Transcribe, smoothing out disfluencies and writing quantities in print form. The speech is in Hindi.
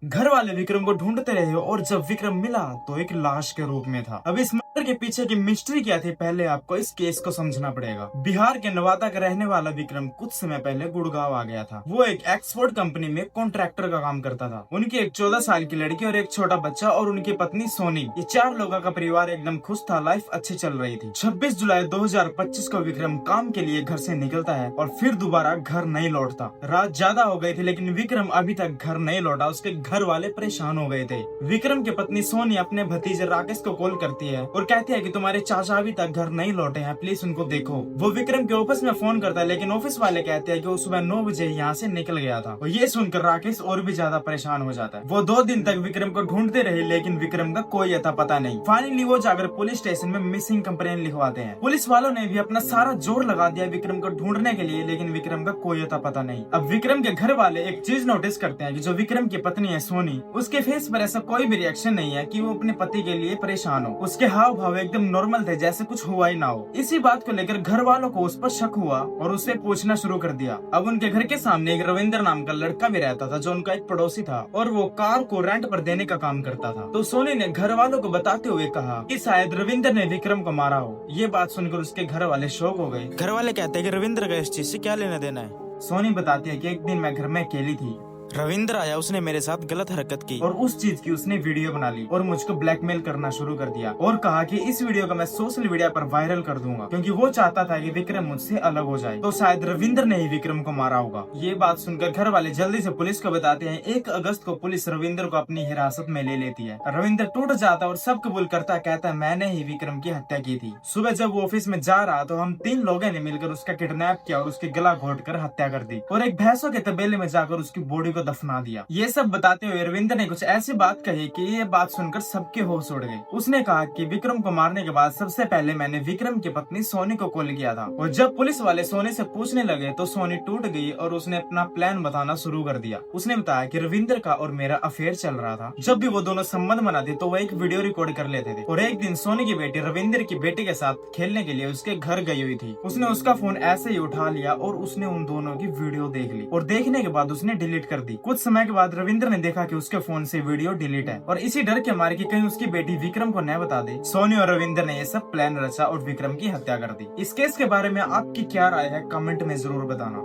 घर वाले विक्रम को ढूंढते रहे और जब विक्रम मिला तो एक लाश के रूप में था। अब इस मर्डर के पीछे की मिस्ट्री क्या थी, पहले आपको इस केस को समझना पड़ेगा। बिहार के नवादा का रहने वाला विक्रम कुछ समय पहले गुड़गांव आ गया था। वो एक एक्सपोर्ट कंपनी में कॉन्ट्रैक्टर का काम करता था। उनकी एक 14 साल की लड़की और एक छोटा बच्चा और उनकी पत्नी सोनी, ये 4 लोगों का परिवार एकदम खुश था। लाइफ अच्छी चल रही थी। 26 जुलाई 2025 को विक्रम काम के लिए घर से निकलता है और फिर दोबारा घर नहीं लौटता। रात ज्यादा हो गई थी लेकिन विक्रम अभी तक घर नहीं लौटा। उसके घर वाले परेशान हो गए थे। विक्रम की पत्नी सोनी अपने भतीजे राकेश को कॉल करती है और कहती है कि तुम्हारे चाचा अभी तक घर नहीं लौटे हैं, प्लीज उनको देखो। वो विक्रम के ऑफिस में फोन करता है लेकिन ऑफिस वाले कहते हैं कि वो सुबह 9 बजे यहाँ से निकल गया था। और ये सुनकर राकेश और भी ज्यादा परेशान हो जाता है। वो 2 दिन तक विक्रम को ढूंढते रहे लेकिन विक्रम का कोई अता पता नहीं। फाइनली वो जाकर पुलिस स्टेशन में मिसिंग कंप्लेंट लिखवाते हैं। पुलिस वालों ने भी अपना सारा जोर लगा दिया विक्रम को ढूंढने के लिए लेकिन विक्रम का कोई अता पता नहीं। अब विक्रम के घर वाले एक चीज नोटिस करते हैं कि जो विक्रम की पत्नी है सोनी, उसके फेस पर ऐसा कोई भी रिएक्शन नहीं है कि वो अपने पति के लिए परेशान हो। उसके हाव भाव एकदम नॉर्मल थे, जैसे कुछ हुआ ही ना हो। इसी बात को लेकर घर वालों को उस पर शक हुआ और उससे पूछना शुरू कर दिया। अब उनके घर के सामने एक रविंद्र नाम का लड़का भी रहता था जो उनका एक पड़ोसी था और वो कार को रेंट पर देने का काम करता था। तो सोनी ने घर वालों को बताते हुए कहा कि शायद रविंद्र ने विक्रम को मारा हो। ये बात सुनकर उसके घर वाले शॉक हो गए। घर वाले कहते हैं कि रविंद्र का इस चीज से क्या लेना देना है। सोनी बताती है कि एक दिन मैं घर में अकेली थी, रविंद्र आया, उसने मेरे साथ गलत हरकत की और उस चीज की उसने वीडियो बना ली और मुझको ब्लैकमेल करना शुरू कर दिया और कहा कि इस वीडियो को मैं सोशल मीडिया पर वायरल कर दूंगा क्योंकि वो चाहता था कि विक्रम मुझसे अलग हो जाए। तो शायद रविंद्र ने ही विक्रम को मारा होगा। ये बात सुनकर घर वाले जल्दी से पुलिस को बताते हैं। 1 अगस्त को पुलिस रविंद्र को अपनी हिरासत में ले लेती है। रविंद्र टूट जाता और सब कबूल करता, कहता है मैंने ही विक्रम की हत्या की थी। सुबह जब वो ऑफिस में जा रहा तो हम 3 लोगों ने मिलकर उसका किडनैप किया और उसके गला घोट कर हत्या कर दी और एक भैंसों के तबेले में जाकर उसकी बॉडी को दफना दिया। ये सब बताते हुए रविंद्र ने कुछ ऐसी बात कही कि ये बात सुनकर सबके होश उड़ गए। उसने कहा कि विक्रम को मारने के बाद सबसे पहले मैंने विक्रम की पत्नी सोनी को कॉल किया था और जब पुलिस वाले सोनी से पूछने लगे तो सोनी टूट गई और उसने अपना प्लान बताना शुरू कर दिया। उसने बताया कि रविंद्र का और मेरा अफेयर चल रहा था। जब भी वो दोनों संबंध बनाते तो वो एक वीडियो रिकॉर्ड कर लेते थे और एक दिन सोनी की बेटी रविंद्र की बेटी के साथ खेलने के लिए उसके घर गई हुई थी। उसने उसका फोन ऐसे ही उठा लिया और उसने उन दोनों की वीडियो देख ली और देखने के बाद उसने डिलीट कर दी। कुछ समय के बाद रविंद्र ने देखा कि उसके फोन से वीडियो डिलीट है और इसी डर के मारे कि कहीं उसकी बेटी विक्रम को न बता दे, सोनी और रविंद्र ने ये सब प्लान रचा और विक्रम की हत्या कर दी। इस केस के बारे में आपकी क्या राय है, कमेंट में जरूर बताना।